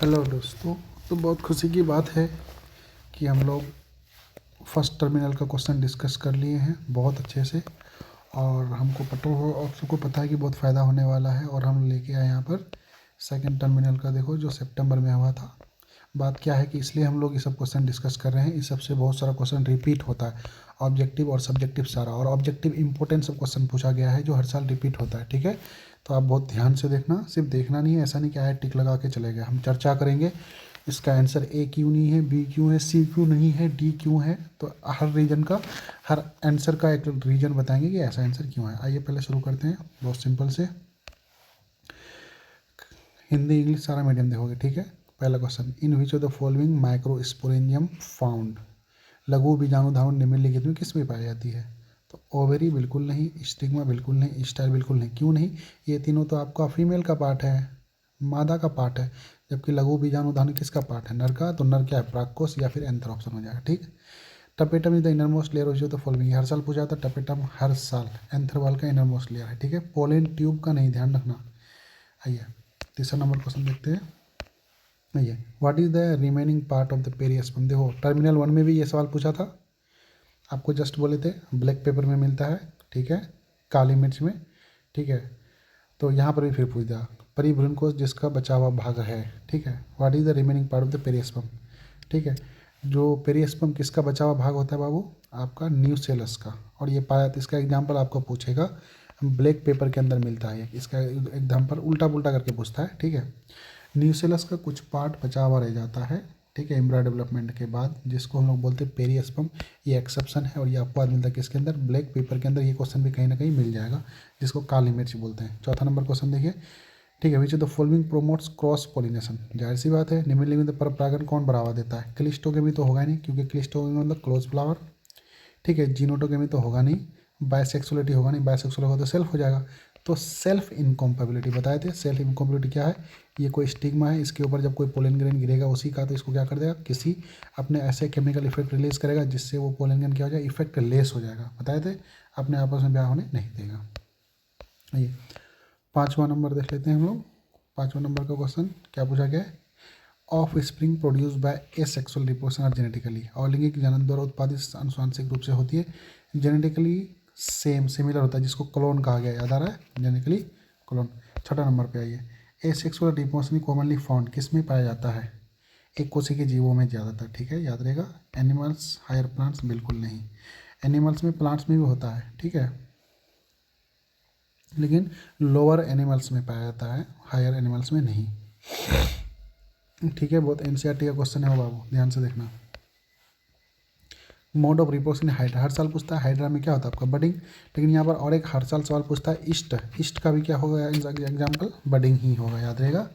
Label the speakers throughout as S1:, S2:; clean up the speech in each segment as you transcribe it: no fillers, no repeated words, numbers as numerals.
S1: Hello दोस्तों। तो बहुत खुशी की बात है कि हम लोग फर्स्ट टर्मिनल का क्वेश्चन डिस्कस कर लिए हैं बहुत अच्छे से, और हमको आप सबको पता है कि बहुत फ़ायदा होने वाला है। और हम लेके आए यहाँ पर सेकंड टर्मिनल का, देखो जो सितंबर में हुआ था। बात क्या है कि इसलिए हम लोग ये सब क्वेश्चन डिस्कस कर रहे हैं। इस सबसे बहुत सारा क्वेश्चन रिपीट होता है, ऑब्जेक्टिव और सब्जेक्टिव सारा, और ऑब्जेक्टिव इंपॉर्टेंट सब क्वेश्चन पूछा गया है जो हर साल रिपीट होता है। ठीक है, तो आप बहुत ध्यान से देखना, सिर्फ देखना नहीं है, ऐसा नहीं क्या है टिक लगा के चले गए। हम चर्चा करेंगे इसका आंसर ए क्यों नहीं है, बी क्यों है, सी क्यों नहीं है, डी क्यों है। तो हर रीजन का, हर आंसर का एक रीजन बताएंगे कि ऐसा आंसर क्यों है। आइए पहले शुरू करते हैं बहुत सिंपल से। हिंदी इंग्लिश सारा मीडियम देखोगे, ठीक है। पहला question, in which of the following microsporangium found, लघु बीजाणुधारण निम्नलिखित में किस में पाई जाती है। तो ओवेरी बिल्कुल नहीं, स्टिग्मा बिल्कुल नहीं, स्टाइल बिल्कुल नहीं। क्यों नहीं? ये तीनों तो आपका फीमेल का पार्ट है, मादा का पार्ट है, जबकि लघु बीजाणुधारण किसका पार्ट है? नर का। तो नर क्या है? प्राक्कोस या फिर एंथर ऑप्शन हो जाएगा। ठीक। Tapetum is the innermost layer of the following, हर साल पूछा था टपेटम, हर साल एंथर वाल का इनरमोस्ट लेयर है। ठीक है, पोलन ट्यूब का नहीं, ध्यान रखना। आइए तीसरा नंबर क्वेश्चन देखते हैं। आइए, what is the remaining part of the perisperm. देखो टर्मिनल 1 में भी ये सवाल पूछा था, आपको जस्ट बोले थे ब्लैक पेपर में मिलता है, ठीक है, काली मिर्च में। ठीक है, तो यहाँ पर भी फिर पूछ दिया, परिभ्रूणकोश जिसका बचा हुआ भाग है। ठीक है, what is the remaining part of the perisperm. ठीक है, जो पेरियस्पम किसका बचा हुआ भाग होता है बाबू? आपका न्यूसेलस का। और ये पाया, तो इसका एग्जाम्पल आपको पूछेगा, ब्लैक पेपर के अंदर मिलता है। इसका एग्जाम्पल उल्टा पुल्टा करके पूछता है। ठीक है, न्यूसेलस का कुछ पार्ट बचा हुआ रह जाता है, ठीक है, एम्ब्रायो डेवलपमेंट के बाद, जिसको हम लोग बोलते हैं पेरियस्पम। ये एक्सेप्शन है, और ये आपको आज मिलता है किसके अंदर? ब्लैक पेपर के अंदर। ये क्वेश्चन भी कहीं ना कहीं मिल जाएगा, जिसको काली मिर्च बोलते हैं। चौथा नंबर क्वेश्चन देखिए, ठीक है, which of the following promotes cross pollination. जाहिर सी बात है, निम्नलिखित पर परागण कौन बढ़ावा देता है? क्लिस्टोगेमी तो होगा नहीं, क्योंकि क्लिस्टोगेमी मतलब क्लोज फ्लावर। ठीक है, जीनोटोगेमी तो होगा नहीं, बायसेक्सुअलिटी होगा नहीं, बायसेक्सुअल होगा तो सेल्फ हो जाएगा। तो सेल्फ इनकॉम्पेबिलिटी बताए थे। सेल्फ इनकॉम्पेबिलिटी क्या है? ये कोई स्टिग्मा है, इसके ऊपर जब कोई पोलन ग्रेन गिरेगा उसी का, तो इसको क्या कर देगा? किसी अपने ऐसे केमिकल इफेक्ट रिलीज करेगा जिससे वो पोलन ग्रेन क्या हो जाएगा? इफेक्ट लेस हो जाएगा। बताए थे, अपने आपस में ब्याह होने नहीं देगा। ये पाँचवा नंबर देख लेते हैं हम लोग। पाँचवा नंबर का क्वेश्चन क्या पूछा गया है? Of spring produce by asexual reproduction और जेनेटिकली, अलैंगिक जनन द्वारा उत्पादित आनुवांशिक रूप से होती है, जेनेटिकली सेम सिमिलर होता है, जिसको क्लोन कहा गया, याद आ रहा है? Genetically clone. छठा नंबर पे आइए, एसेक्सुअल रिप्रोडक्शन कॉमनली फाउंड किस में पाया जाता है? एक कोशिका के जीवों में ज़्यादातर। ठीक है, याद रहेगा। एनिमल्स, हायर प्लांट्स बिल्कुल नहीं। एनिमल्स में, प्लांट्स में भी होता है, ठीक है, लेकिन लोअर एनिमल्स में पाया जाता है, हायर एनिमल्स में नहीं। ठीक है, बहुत एनसीईआरटी का क्वेश्चन है वो बाबू, ध्यान से देखना। मोड ऑफ रिप्रोडक्शन हाइड्रा, हर साल पूछता है। हाइड्रा में क्या होता है आपका? बडिंग। लेकिन यहाँ पर और एक हर साल सवाल पूछता है ईस्ट। ईस्ट का भी क्या होगा एग्जाम्पल? बडिंग ही होगा, याद रहेगा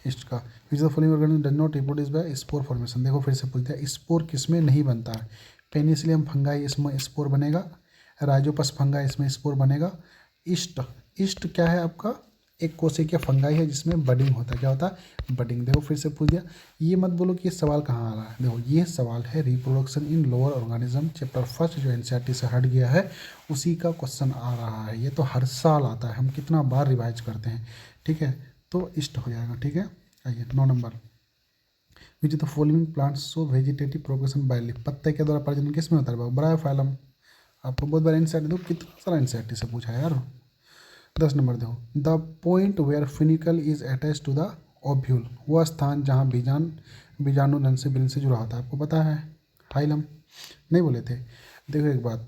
S1: ईस्ट का। Which the following organism does not reproduce by spore formation. देखो फिर से पूछता है, स्पोर किस में नहीं बनता है? पेनिसिलियम फंगाई, इसमें स्पोर बनेगा। राइजोपस फंगाई, इसमें स्पोर बनेगा। ईस्ट, ईस्ट क्या है आपका? एक कोशिकीय फंगाई है जिसमें बडिंग होता है। क्या होता है? बडिंग। देखो फिर से पूछ दिया। ये मत बोलो कि ये सवाल कहाँ आ रहा है। देखो ये सवाल है reproduction in lower organism, chapter first जो एनसीईआरटी से हट गया है, उसी का क्वेश्चन आ रहा है। ये तो हर साल आता है, हम कितना बार रिवाइज करते हैं। ठीक है, तो इष्ट हो जाएगा। ठीक है, आइए 9 number, which the following plants show vegetative progression by leaf, पत्ते के द्वारा प्रजनन किस में होता है? ब्रायोफाइलम। आपको बहुत बार एनसीईआरटी, देखो कितना सारा एनसीईआरटी से पूछा है यार। 10 नंबर देखो, the point where funicle is attach to the ovule, वह स्थान जहाँ बीजाणु रंग से ब्रेन से जुड़ा होता है, आपको पता है? हाइलम। नहीं बोले थे? देखो एक बात,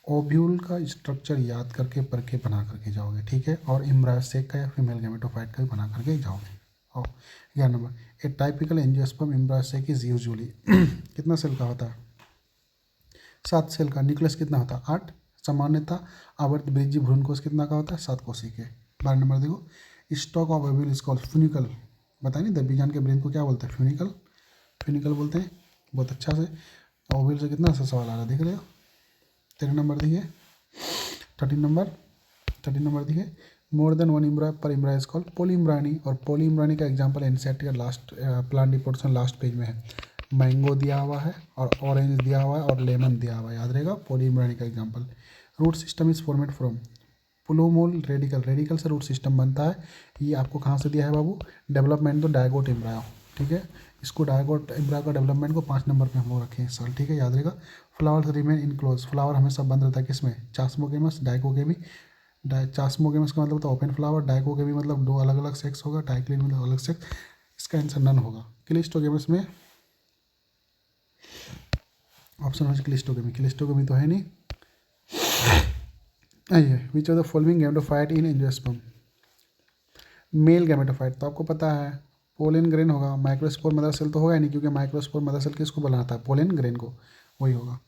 S1: ओव्यूल का स्ट्रक्चर याद करके पढ़ के बना करके जाओगे, ठीक है, और एम्ब्रायोसेक का या फीमेल गैमेटोफाइट का भी बना करके जाओगे। और 11 नंबर, a typical angiosperm embryo sac is usually कितना सेल का होता है? 7 सेल का। न्यूक्लियस कितना होता है? 8। सामान्यतः आवर्त वृद्धि भ्रूणकोश कितना का होता है? 7 कोशिका के। 12 नंबर देखो, stock of ovule is called funicle, बताए नहीं, बीजान के ब्रेन को क्या बोलते हैं? फ्यूनिकल, फ्यूनिकल बोलते हैं। बहुत अच्छा से ओव्यूल से कितना सा सवाल आ रहा है, देख रहे हो। 13 नंबर देखिए, 13 नंबर देखिए, मोर देन वन इम्ब्राय पर इम्ब्राय इज कॉल्ड पॉलीइम्ब्रायनी। और पॉलीइम्ब्रायनी का एग्जाम्पल एनसीईआरटी का last plan report last page में है। मैंगो दिया हुआ है, और ऑरेंज दिया हुआ है, और लेमन दिया हुआ है, याद रहेगा पॉलीइम्ब्रायनी का example. Root system is formed from plumule radicle, radicle से रूट सिस्टम बनता है। ये आपको कहाँ से दिया है बाबू? डेवलपमेंट तो डायगोट एम्ब्रायो, ठीक है। इसको डायगोट एम्ब्रायो का डेवलपमेंट को 5 नंबर पे हम लोग रखें इस साल, ठीक है, याद रहेगा। फ्लावर्स रिमेन इनक्लोज, फ्लावर हमेशा बंद रहता है किसमें, चास्मोगेमस, डाइकोगेमी। चास्मोगेमस का मतलब होता है ओपन फ्लावर, डाइकोगेमी मतलब 2 अलग अलग सेक्स होगा, डाइक्लिन मतलब अलग सेक्स। इसका आंसर नन होगा। क्लिस्टोगेमस में ऑप्शन है क्लिस्टोगेमी, क्लिस्टोगेमी तो है नहीं। आइए, विच of the following gametophyte in angiosperm, male gametophyte तो आपको पता है पोलन ग्रेन होगा, माइक्रोस्पोर मदर सेल तो होगा ही नहीं, क्योंकि माइक्रोस्पोर मदर सेल किसको बनाता है, पोलन ग्रेन को, वही होगा,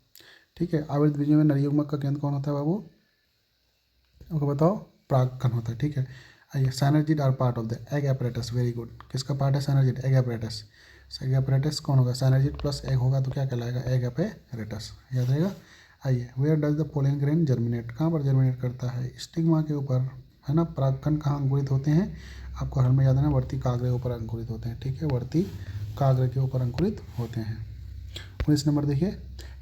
S1: ठीक है। आवृत बीजों में नरयुग्मक का केंद्र कौन होता है बाबू, आपको बताओ, परागकण होता है, ठीक है। आइए, synergid are part of the egg apparatus, very good, किसका पार्ट है synergid, egg apparatus. Egg apparatus कौन होगा, साइनर्जिड प्लस एग होगा तो क्या कहलाएगा, एग एपरेटस, याद रहेगा। आइए, where does the pollen grain germinate, कहाँ पर जर्मिनेट करता है, स्टिग्मा के ऊपर, है ना। परागकण कहाँ अंकुरित होते हैं, आपको हर में याद है ना, वर्ती काग्र के ऊपर अंकुरित होते हैं, ठीक है, वर्ती काग्र के ऊपर अंकुरित होते हैं। 19 नंबर देखिए,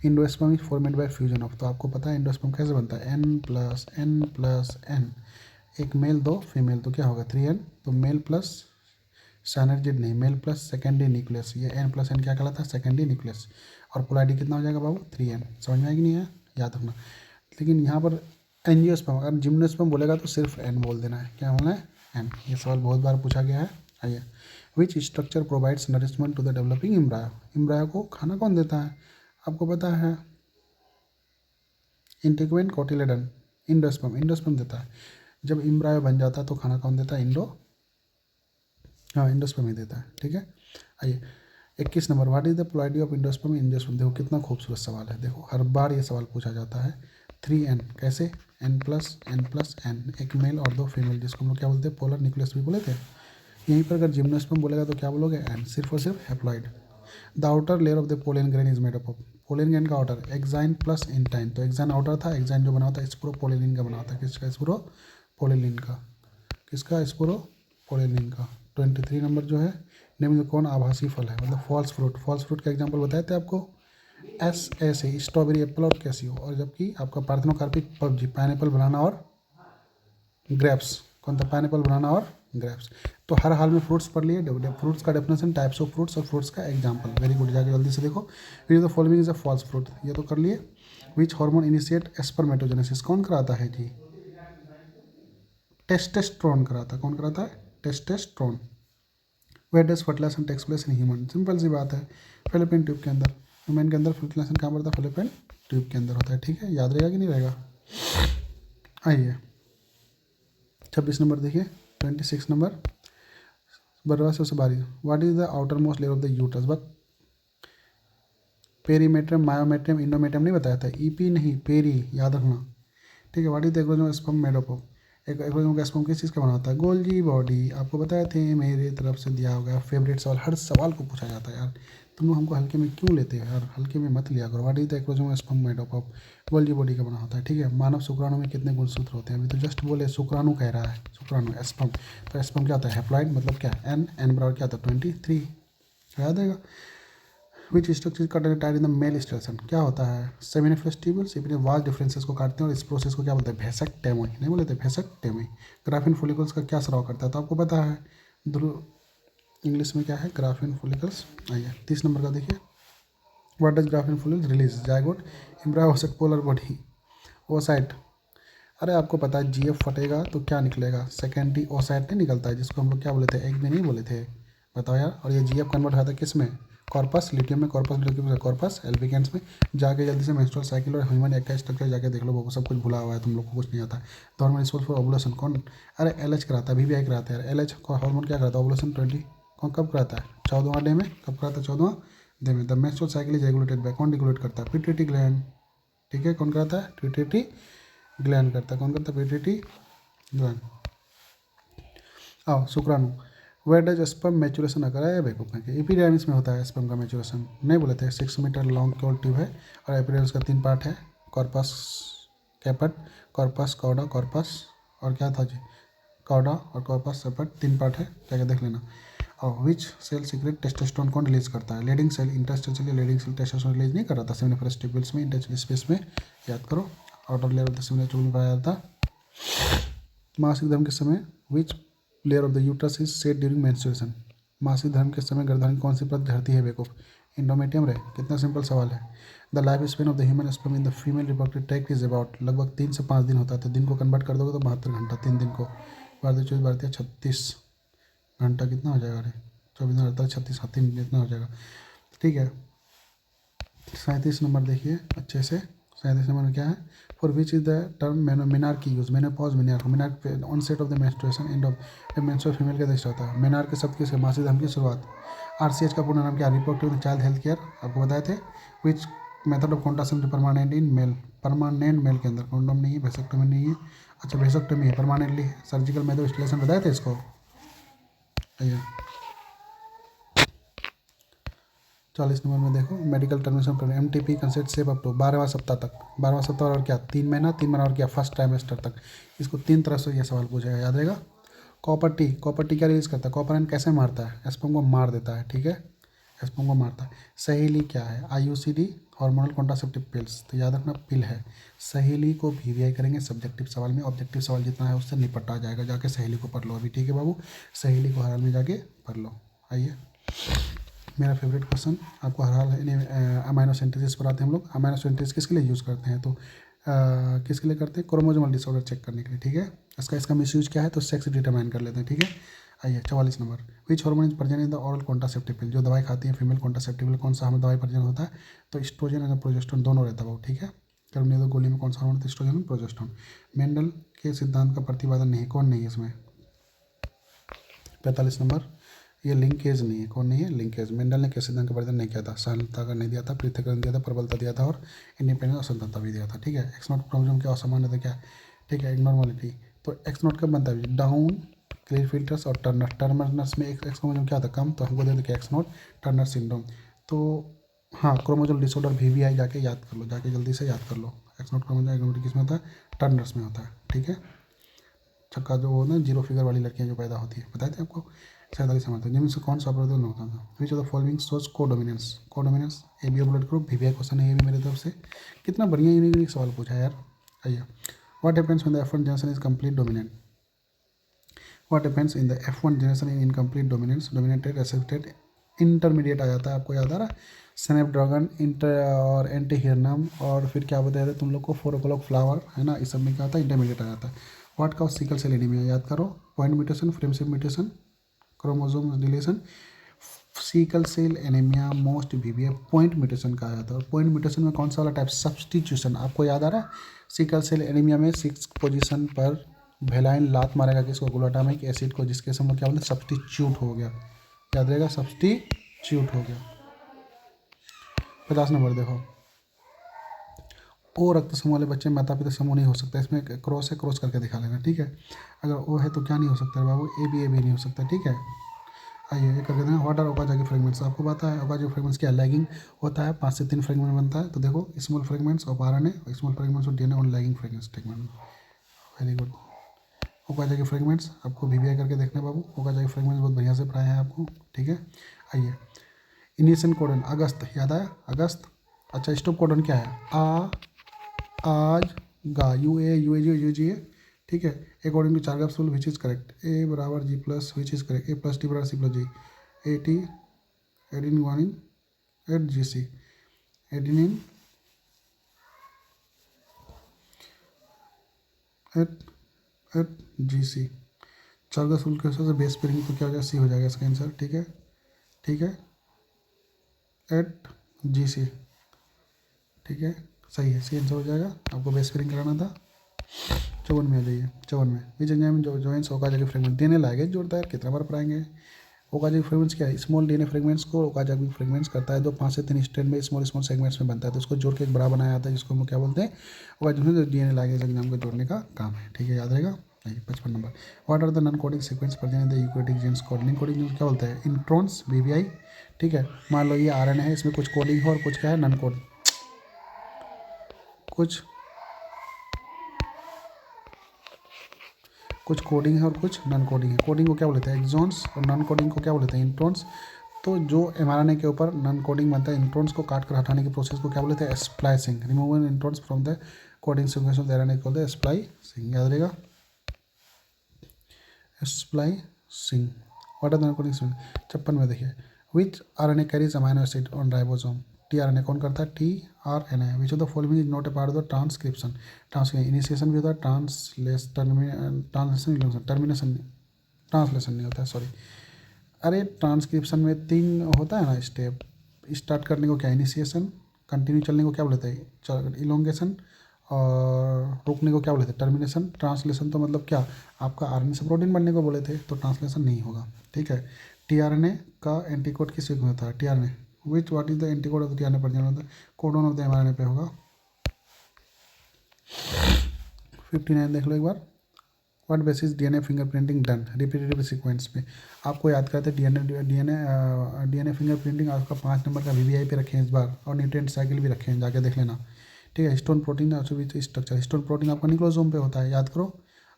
S1: endosperm is formed bye fusion of, तो आपको पता है इंडोस्पर्म कैसे बनता है, n+n+n, एक मेल 2 फीमेल, तो क्या होगा 3n, तो मेल प्लस साइनर्जिड नहीं, मेल प्लस सेकेंडरी न्यूक्लियस, ये n+n क्या कहलाता है, सेकेंडरी न्यूक्लियस। और पोलैरिटी कितना हो जाएगा बाबू, 3n, समझ में आएगी नहीं है, याद रखना। लेकिन यहाँ पर एंजियोस्पर्म, अगर जिम्नोस्पर्म बोलेगा तो सिर्फ n बोल देना है, क्या बोलना है, n। ये सवाल बहुत बार पूछा गया है। आइए, which structure provides nourishment to the developing embryo, embryo को खाना कौन देता है, आपको पता है, इंटेग्वेंट कोटिलेडन, इंडोस्पर्म, इंडोस्पर्म देता है। जब एम्ब्रायो बन जाता है तो खाना कौन देता है, हाँ इंडोस्पर्म ही देता है, ठीक है। आइए, 21 number, what is the polarity of endosperm angiosperm, देखो कितना खूबसूरत सवाल है, देखो हर बार ये सवाल पूछा जाता है। 3n कैसे, n+n+n, एक मेल और 2 फीमेल, जिसको हम लोग क्या बोलते हैं, पोलर न्यूक्लियस भी बोले थे। यहीं पर अगर जिम्नोस्पर्म बोलेगा तो क्या बोलोगे, n, सिर्फ और सिर्फ haploid. The outer layer of the pollen grain is made up of, pollen grain का आउटर एक्साइन प्लस इंटाइन, तो एक्साइन आउटर था, एक्साइन जो बना होता है स्पोरोपोलिन का बना होता है, किसका, स्पोरोपोलिन का, किसका, स्पोरोपोलिन का। 23 नंबर जो है, निम्न कौन आभासी फल है, मतलब फॉल्स फ्रूट, फॉल्स फ्रूट का एग्जांपल बताए थे आपको, ऐसे स्ट्रॉबेरी, एप्पल और कैसियो, और जबकि आपका पार्थेनोकार्पिक पबजी, पाइनएप्पल बनाना और ग्रेप्स, कौन था, पाइनएप्पल बनाना और ग्रेप्स। तो हर हाल में फ्रूट्स पढ़ लिए, फ्रूट्स का डेफिनेशन, टाइप्स ऑफ फ्रूट्स और फ्रूट्स का एग्जांपल, वेरी गुड, जाके जल्दी से देखो। फिर the following is a false fruit, ये तो कर लिए। विच हार्मोन इनिशिएट स्पर्मेटोजेनेसिस, कौन कराता है जी, टेस्टेस्ट्रॉन कराता, कौन कराता है, testosterone. Where does fertilization takes place in human, simple सी बात है, फेलोपियन ट्यूब के अंदर, ह्यूमन के अंदर फर्टिलाइजेशन कहाँ पड़ता है, फेलोपियन ट्यूब के अंदर होता है, ठीक है, याद रहेगा कि नहीं रहेगा। आइए, 26 नंबर देखिए, 26 नंबर, बरवा सबसे बारी, what is the outer most layer of the uterus, but perimetrium, myometrium, endometrium नहीं बताया था, ईपी नहीं, पेरी, याद रखना, ठीक है। What is the acronym sperm made up of, एक एक्रोनिम का स्पर्म किस चीज़ का बना होता है, गोल्जी बॉडी, आपको बताए थे, मेरे तरफ से दिया होगा फेवरेट सवाल, हर सवाल को पूछा जाता है यार, तुम लोग हमको हल्के में क्यों लेते हो यार, हल्के में मत लिया करो। What is the acronym sperm made up of, Golgi body का बना होता है, ठीक है। मानव शुक्राणु में कितने गुणसूत्र होते हैं, अभी तो जस्ट बोले शुक्राणु कह रहा है, शुक्राणु स्पर्म, तो स्पर्म क्या होता है, हैप्लॉइड, मतलब क्या, n बराबर क्या होता है 23, याद आएगा। Which structure cut tide in the male station, क्या होता है, सेमिनिफरस ट्यूब्यूल्स, अपने वाज डिफरेंसेस को काटते हैं, और इस प्रोसेस को क्या बोलते हैं, भेसक टेमोई, नहीं बोले थे, भेसक टेमोई। ग्राफिन फोलिकल्स का क्या स्राव करता है, तो आपको पता है, ध्रुव, इंग्लिश में क्या है, ग्राफिन फोलिकल्स। आइए, 30 नंबर का देखिए, what does graafian follicles release, zygote, embryocyte, polar body, oocyte. अरे आपको पता है, जीएफ फटेगा तो क्या निकलेगा, सेकेंडरी ओसाइट नहीं निकलता है, जिसको हम लोग क्या बोले थे, एग में नहीं बोले थे, बताओ यार। और ये जीएफ कन्वर्ट होता है किस में, कॉर्पस लिटियम में, कॉर्पस लिटियम, कॉर्पस एल्बिकेंस में। जाके जल्दी से मेंस्ट्रुअल साइकिल और ह्यूमन एग का स्ट्रक्चर जाके देख लो, वो सब कुछ भुला हुआ है, तुम लोग को कुछ नहीं आता। तो हार्मोन रिस्पॉन्स फॉर ओवुलेशन कौन, अरे एलएच कराता है, वीवीआई कराता है, एलएच हार्मोन क्या कराता है, ओवुलेशन 20 कौन कब कराता है, 14वां डे में, कब कराता है, 14वां डे में। The menstrual cycle is regulated by, कौन रेगुलेट करता है, पिट्यूटरी ग्लैंड, ठीक है, कौन कराता है, पिट्यूटरी ग्लैंड करता है, कौन करता है, पिट्यूटरी ग्लैंड। आओ, शुक्राणु, वेयर डज स्पर्म मैचुरेशन अकर है, बेवकूफ़ है, एपिडर्मिस में होता है स्पर्म का मैचुरेशन, नहीं बोले थे, 6 मीटर लॉन्ग केवल ट्यूब है, और एपिडर्मिस का 3 पार्ट है, corpus caput, corpus cauda, corpus और क्या था जी, कॉडा और कॉर्पस सेपट, 3 पार्ट है, क्या क्या देख लेना। और विच सेल सीक्रेट टेस्टोस्टेरोन कौन रिलीज करता है, Leydig cell, interstitial Leydig cell testosterone release नहीं कर रहा था, सेमिनिफरस ट्यूब्यूल्स में, इंटरस्टेशियल स्पेस में, याद करो। Outer layer of the seminiferous tubule में पाया जाता है। मासिक धर्म के समय which layer of the uterus is set during menstruation, मासिक धर्म के समय गर्भाधान की कौन सी परत झड़ती है बेवकूफ? इंडोमेट्रियम रे। कितना सिंपल सवाल है। The life span of the human sperm in the female reproductive tract is about, लगभग 3 से 5 दिन होता है। तो दिन को कन्वर्ट कर दोगे तो 72 घंटा, 3 दिन को 24 36 घंटा कितना हो जाएगा? अरे 24 अड़तालीस 36, हाँ 3 इतना हो जाएगा। ठीक है। 37 नंबर देखिए अच्छे से। 37 नंबर में क्या है? For which is the term menarche use? Menopause menarche onset of the menstruation, end of menstrual female का दृष्टि होता है। मेनार के शब्द किसके? मासिक धर्म की शुरुआत। RCH का पूर्ण नाम क्या? रिप्रोडक्टिव चाइल्ड हेल्थ केयर, आपको बताए थे। Which method of contraception permanent in male? Permanent male के अंदर कॉन्डोम नहीं है, वेसोक्टोमी नहीं है। अच्छा वेसोक्टोमी है, परमानेंटली है। सर्जिकल मेथड स्टिलेशन बताए थे इसको। आइए 40 नंबर में देखो, मेडिकल टर्मिनेशन पर MTP concept safe up to 12वां सप्ताह तक। 12वां सप्ताह और क्या? 3 महीना, 3 महीना और क्या? फर्स्ट ट्राइमेस्टर तक। इसको 3 तरह से यह सवाल पूछेगा, याद रहेगा। कॉपर टी क्या रिलीज करता है? कॉपर आयन कैसे मारता है? स्पर्म को मार देता है। ठीक है, स्पर्म को मारता है। सहेली क्या है? IUCD, hormonal contraceptive pills. तो याद रखना पिल है। सहेली को VVI करेंगे सब्जेक्टिव सवाल में, ऑब्जेक्टिव सवाल जितना है उससे निपटा जाएगा। जाके सहेली को पढ़ लो अभी। ठीक है बाबू, सहेली को हर हाल में जाके पढ़ लो। आइए मेरा फेवरेट क्वेश्चन, आपको हर हाल अमाइनो सिंथेसिस पर आते हैं हम लोग। अमाइनो सिंथेसिस किसके लिए यूज़ करते हैं? तो किसके लिए करते हैं? क्रोमोसोमल डिसऑर्डर चेक करने के लिए। ठीक है, इसका मिसयूज क्या है? तो सेक्स डिटरमाइन कर लेते हैं। ठीक है। आइए 44 number, which hormone is present in the oral contraceptive पिल? जो दवाई खाती है फीमेल कॉन्ट्रासेप्टिव पिल, कौन सा हमें दवाई प्रेजेंट होता है? तो एस्ट्रोजन और प्रोजेस्टेरोन दोनों रहता है वो। ठीक है, कर्मनी तो गोली में कौन सा हार्मोन होता है? एस्ट्रोजन और प्रोजेस्टेरोन। मेंडल के सिद्धांत का प्रतिपादन नहीं है, कौन नहीं है इसमें? 45 नंबर, ये लिंकेज नहीं है। कौन नहीं है? लिंकेज। मेंडल ने किस सिद्धांत का प्रतिपादन नहीं किया था? सहनता का नहीं दिया था, पृथक्करण दिया था, प्रबलता दिया था और इंडिपेंडेंस और स्वतंत्रता भी दिया था। ठीक है। X0 क्रोमोसोम क्या असामान्य था क्या? ठीक है, इग्नोर्मलिटी। तो X0 कब बनता है? डाउन क्लियर फिल्टर्स और टर्नर। टर्नर्स में एक X क्रोमोसोम क्या था? कम, तो हमको दे दें X0 टर्नर सिंड्रोम। तो हाँ, क्रोमोसोम डिसऑर्डर VVI जाके याद कर लो, जाके जल्दी से याद कर लो। X0 क्रोमोसोम किस में होता है? टर्नर्स में होता है। ठीक है, छक्का जो वो ना जीरो फिगर वाली लड़कियां जो पैदा होती है, बताए थे आपको। 47 समझते हैं, जिनमें से कौन सा अपराध नहीं होता था? विच of the following shows codominance? Codominance ABO blood group. VVI question है ये भी मेरे तरफ से। कितना बढ़िया यूनिक सवाल पूछा है यार। आइए, what happens when the F1 generation is complete dominant? What happens in the F1 generation in incomplete dominance? Dominated, recepted, intermediate आ जाता है, आपको याद आ रहा है? स्नैपड्रैगन इंटर और एंटी हिरनम, और फिर क्या बताया था तुम लोग को? 4 o'clock फ्लावर, है ना? इस सब में क्या आता है? इंटरमीडिएट आ जाता है। व्हाट का सिकल सेल एनीमिया? याद करो। Point mutation, frameshift mutation, chromosome deletion. Sickle cell anaemia most VVI point mutation का आ जाता है। और पॉइंट म्यूटेशन में कौन सा वाला टाइप? सब्सटीट्यूशन। आपको याद आ रहा है? सिकल सेल एनीमिया में 6 पोजीशन पर वेलाइन लात मारेगा किसको? ग्लूटामिक एसिड को, जिसके समय क्या बोलते हैं? सब्सटीट्यूट हो गया। याद रहेगा, सब्सटीट्यूट हो गया। 50 नंबर देखो, ओ रक्त समूह वाले बच्चे माता पिता समूह नहीं हो सकता। इसमें क्रॉस है, क्रॉस करके दिखा लेना। ठीक है, अगर ओ है तो क्या नहीं हो सकता बाबू? AB नहीं हो सकता। ठीक है, आइए ये करके देना। What are Okazaki fragments? आपको पता है ओकाजाकी फ्रेगमेंट्स क्या? लैगिंग होता है, 5 से 3 फ्रेगमेंट बनता है। तो देखो, small fragments of RNA, small fragments of DNA और lagging fragment. Very good. Okazaki fragments आपको VVI करके देखना है बाबू। ओकाजाकी फ्रेगमेंट्स बहुत बढ़िया से पढ़ाए हैं आपको। ठीक है, आइए इनिशियल कोडन अगस्त, याद आया? अगस्त। अच्छा, स्टॉप कोडन क्या है? आज, गा, UA, ठीक है। According to Chargaff rule which is correct? A बराबर G plus which is correct? A plus T बराबर C plus G। AT adenine guanine at GC, adenine at GC। Chargaff rule के हिसाब से बेस पेयरिंग तो क्या हो जाएगा? C हो जाएगा इसका आंसर। ठीक है, ठीक है, एट GC। ठीक है, सही है, सी आंसर हो जाएगा। आपको बेस पेयरिंग कराना था। 54 में आ जाइए। 54 में which enzyme joins Okazaki fragment? DNA ligase जोड़ता है, कितना बार पढ़ाएंगे। ओकाजाकी फ्रेगमेंट्स क्या है? स्मॉल DNA फ्रेगमेंट्स को ओकाजाकी फ्रेगमेंट्स करता है, जो 5 से 3 स्ट्रैंड में स्मॉल स्मॉल सेगमेंट्स में बनता है। तो उसको जोड़ के एक बड़ा बनाया जाता है, जिसको हम क्या बोलते हैं? ओकाजाकी DNA लाइगेज एंजाइम को जोड़ने का काम है। ठीक है, याद रहेगा। 55 number, what are the non coding sequence present in the eukaryotic genes? Coding genes क्या बोलते हैं? Introns, VVI। ठीक है, मान लो ये RNA है, इसमें कुछ कोडिंग है और कुछ क्या है? Non code. कुछ कोडिंग है और कुछ नॉन कोडिंग है। कोडिंग को क्या बोलते हैं? एक्सॉन्स, और नॉन कोडिंग को क्या बोलते हैं? इंट्रॉन्स। तो जो mRNA के ऊपर नॉन कोडिंग बनता है, इंट्रॉन्स को काट कर हटाने की प्रोसेस को क्या बोलते हैं? Splicing. Removing introns from the coding sequence of the RNA को बोलते हैं स्प्लाइसिंग। याद रहेगा, splicing. What are the coding sequence 56 में देखिए which RNA carries amino acid on ribosome tRNA कौन करता है tRNA which of the following is not a part of the transcription initiation भी होता है टर्मिनेशन ट्रांसलेशन नहीं होता है सॉरी अरे ट्रांसक्रिप्शन में 3 होता है ना स्टेप स्टार्ट करने को क्या इनिशिएशन कंटिन्यू चलने को क्या बोलते हैं इलोंगेशन और रुकने को क्या बोले थे टर्मिनेशन ट्रांसलेशन तो मतलब क्या आपका RNA से प्रोटीन बनने को बोले थे तो ट्रांसलेशन नहीं होगा ठीक है tRNA का एंटीकोड किस वीक में होता है tRNA which what is the anticode of tRNA पर जाना होता है कोडोन ऑफ द mRNA पे होगा 59 देख लो एक बार what basis DNA fingerprinting done repetitive sequence पे आपको याद करते DNA फिंगरप्रिंटिंग आपका 5 नंबर का VVI पे रखें इस बार और न्यूट्रिएंट साइकिल भी रखें जाके देख लेना ठीक है histone protein structure histone protein आपका न्यूक्लियोसोम पे होता है याद करो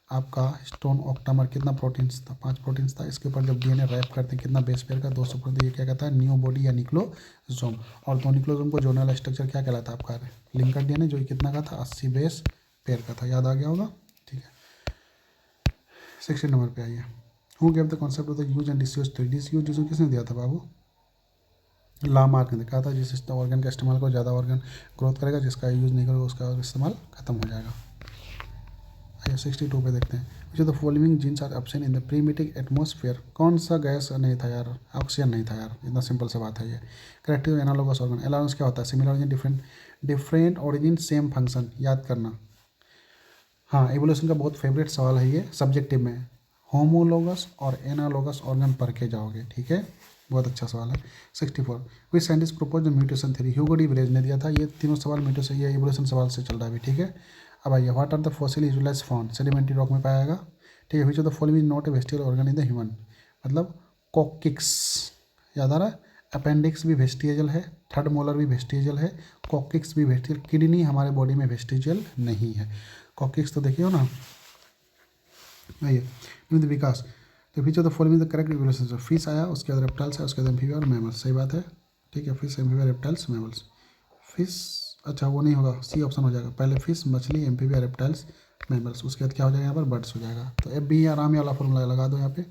S1: आपका हिस्टोन ऑक्टामर कितना प्रोटीन्स था 5 प्रोटीन्स था इसके ऊपर जब DNA रैप करते हैं कितना बेस पेयर का 200 प्रोटीन ये क्या कहता है न्यू बॉडी या निक्लोजोम और तो निक्लोजोम को जोनल स्ट्रक्चर क्या कहलाता है आपका लिंकर DNA जो कितना का था 80 बेस पेयर का था याद आ गया होगा ठीक है 16 नंबर पे आइए who gave the concept of the use and disuse theory disuse जिसको किसने दिया था बाबू लामार्क ने कहा था जिस ऑर्गन का इस्तेमाल को ज़्यादा ऑर्गन ग्रोथ करेगा जिसका यूज़ नहीं करेगा उसका इस्तेमाल खत्म हो जाएगा आइए 62 पे देखते हैं which of the following genes are absent in the primitive atmosphere कौन सा गैस नहीं था यार ऑक्सीजन नहीं था यार इतना सिंपल सा बात है ये करेक्टिव एनालोगस ऑर्गन एनालोगस क्या होता है similar origin different origin same function याद करना हाँ एवोल्यूशन का बहुत फेवरेट सवाल है ये सब्जेक्टिव में होमोलोगस और एनालोगस ऑर्गन पढ़ के जाओगे ठीक है बहुत अच्छा सवाल है 64 which scientist propose the mutation theory Hugo de village ने दिया था ये तीनों सवाल म्यूटेशन ये एवोल्यूशन सवाल से चल रहा है अभी ठीक है अब आइए what are the fossil utilize found sedimentary rock में पाएगा ठीक है which of the following is not a vestigial organ in the human मतलब कॉकिक्स याद आ रहा है अपेंडिक्स भी वेस्टिजियल है थर्ड मोलर भी वेस्टिजियल है कॉकिक्स भी वेस्टिजियल किडनी हमारे बॉडी में वेस्टिजियल नहीं है कॉकिक्स तो देखिए ना आइए विकास तो which of the following the correct evolution fish आया उसके बाद रेप्टाइल्स है उसके बाद एम्फीबिया और मैमल्स सही बात है ठीक है fish amphibia reptiles mammals fish अच्छा वो नहीं होगा सी ऑप्शन हो जाएगा पहले फिश मछली एम्फीबिया रेप्टाइल्स मैमल्स उसके बाद क्या हो जाएगा यहाँ पर बर्ड्स हो जाएगा तो FB आराम वाला फॉर्मूला लगा दो यहाँ पे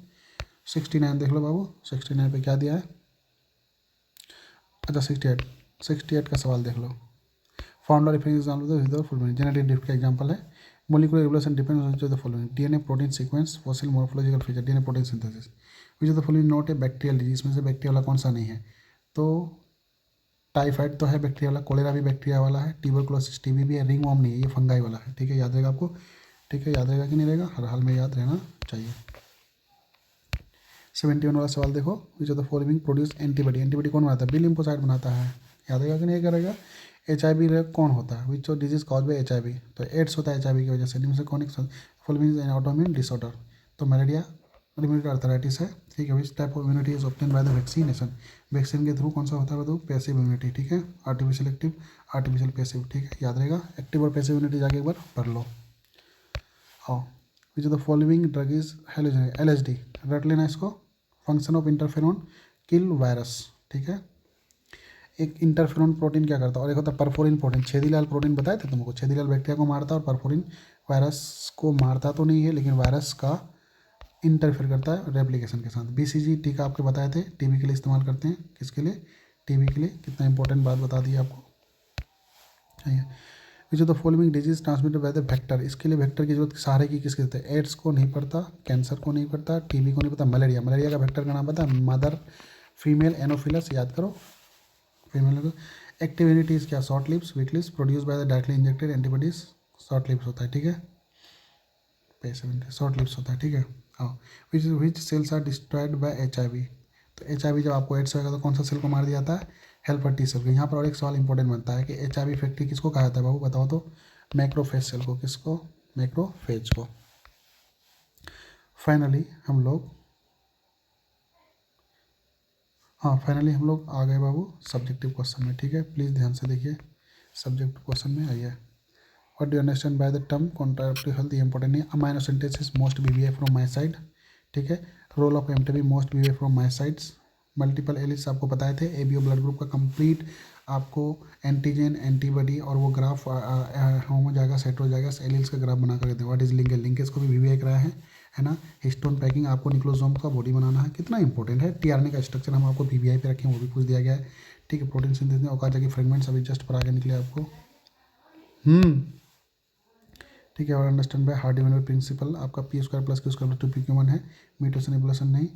S1: 69 देख लो बाबू 69 पे क्या दिया है अच्छा 68 का सवाल देख लो फाउंड और एग्जाम्पल जेनेटिक ड्रिफ्ट का एग्जाम्पल है molecular evolution depends on which of the following DNA protein sequence fossil morphological feature DNA protein synthesis which of the following not a bacterial disease इसमें से बैक्टीरिया वाला कौन सा नहीं है तो टाइफाइड तो है बैक्टीरिया वाला कोलेरा भी बैक्टीरिया वाला है ट्यूबरकुलोसिस TB भी है रिंग वॉर्म नहीं है ये फंगाई वाला है ठीक है याद रहेगा आपको ठीक है याद रहेगा कि नहीं रहेगा हर हाल में याद रहना चाहिए 71 वाला सवाल देखो विच of the following produce antibody कौन बनाता है बी लिम्फोसाइट बनाता है याद रहेगा कि नहीं करेगा HIV कौन होता है which disease cause by HIV तो एड्स होता है HIV की वजह से निम्न से कौन फॉलोइंग ऑटोइम्यून डिसऑर्डर तो मलेरिया रिम्यूनिटी अर्थराइटिस है ठीक है which type of immunity is obtain by the vaccination vaccine के थ्रू कौन सा होता है बताओ पैसिव इम्यूनिटी ठीक है आर्टिफिशियल एक्टिव आर्टिफिशियल पैसिव ठीक है याद रहेगा एक्टिव और पैसिव इम्यूनिटी जाके एक बार पढ़ लो आओ विच of the following drug is LSD रट लेना इसको function of interferon kill virus ठीक है एक इंटरफेरोन प्रोटीन क्या करता है और एक होता है परफोरिन प्रोटीन छेदीलाल प्रोटीन बताए थे तुमको छेदीलाल बैक्टीरिया को मारता है और परफोरिन वायरस को मारता तो नहीं है लेकिन वायरस का इंटरफेयर करता है रेप्लिकेशन के साथ BCG टीका आपके बताए थे TB के लिए इस्तेमाल करते हैं किसके लिए TB के लिए कितना इंपॉर्टेंट बात बता दी आपको विच of the following disease transmitted by the vector इसके लिए वेक्टर की जरूरत सहारे की किसके देते हैं एड्स को नहीं पड़ता कैंसर को नहीं पड़ता TB को नहीं पता मलेरिया का वेक्टर का नाम पता है मदर फीमेल एनोफिलस याद करो फीमेल एक्टिव इम्यूनिटी क्या short lips weak lips produce by the directly injected antibodies short lips होता है ठीक है शॉर्ट लिप्स होता है ठीक है हाँ which cells are destroyed by HIV तो HIV जब आपको एड्स होगा तो कौन सा सेल को मार दिया जाता है हेल्पर T सेल को यहाँ पर और एक सवाल इंपॉर्टेंट बनता है कि HIV फैक्ट्री किसको कहा जाता है बाबू बताओ तो मैक्रोफेज सेल को किसको मैक्रोफेज को फाइनली हम लोग हम लोग आ गए बाबू सब्जेक्टिव क्वेश्चन में ठीक है प्लीज़ ध्यान से देखिए सब्जेक्टिव क्वेश्चन में आइए what do understand by the term contractive health important नहीं amino synthesis most BBI from my side ठीक है role of MTB most BBI from my sides multiple alleles आपको बताए थे ABO ब्लड ग्रुप का complete आपको एंटीजन एंटीबॉडी और वो ग्राफ होमो जाएगा सेट हो जाएगा एलिल्स का ग्राफ बना कर देते हैं व्हाट इज लिंकेज लिंकेज को भी BBI कराया है है ना। हिस्टोन पैकिंग, आपको न्यूक्लियोसोम का बॉडी बनाना है, कितना इंपॉर्टेंट है। टीआरएनए का स्ट्रक्चर हम आपको पीबीआई पे रखें, वो भी पूछ दिया गया है, ठीक है। प्रोटीन सिंथेसिस में ओकाजा की फ्रेगमेंट्स अभी जस्ट पर आगे निकले आपको। ठीक है। और अंडरस्टैंड बाय हार्डी वेलर प्रिंसिपल, आपका p square plus q square 2p/q1 है, म्यूटेशन एवोल्यूशन नहीं,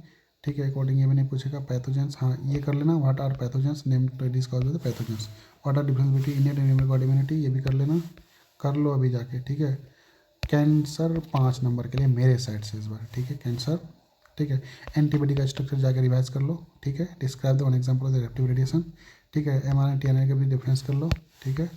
S1: ठीक है। अकॉर्डिंग ये भी नहीं पूछेगा। पैथोजेंस, हाँ ये कर लेना, what are pathogens, name disease cause the pathogens, what are difference between innate and inherited immunity, ये भी कर लेना, कर लो अभी जाके, ठीक है। कैंसर 5 नंबर के लिए मेरे साइड से इस बार, ठीक है। कैंसर, ठीक है। एंटीबॉडी का स्ट्रक्चर जाके रिवाइज कर लो, ठीक है। Describe the one example of the reactive radiation, ठीक है। mRNA TNA का भी डिफरेंस कर लो, ठीक है।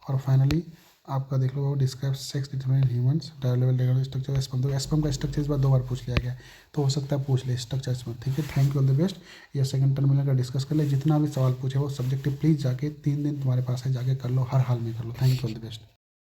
S1: और फाइनली आपका देख लो, डिस्क्राइब सेक्स डिटरमिनेंट ह्यूमंस, डायलेवल स्ट्रक्चर एस्पम, तो एस्पम का स्ट्रक्चर इस बार 2 बार पूछ लिया गया, तो हो सकता है पूछ ले स्ट्रक्चर एस्पम, ठीक है। Thank you, all the best. ये सेकंड टर्मिनल का डिस्कस कर ले, जितना भी सवाल पूछे वो सब्जेक्टिव प्लीज़ जाके 3 दिन तुम्हारे पास है, जाके कर लो, हर हाल में कर लो। Thank you, all the best.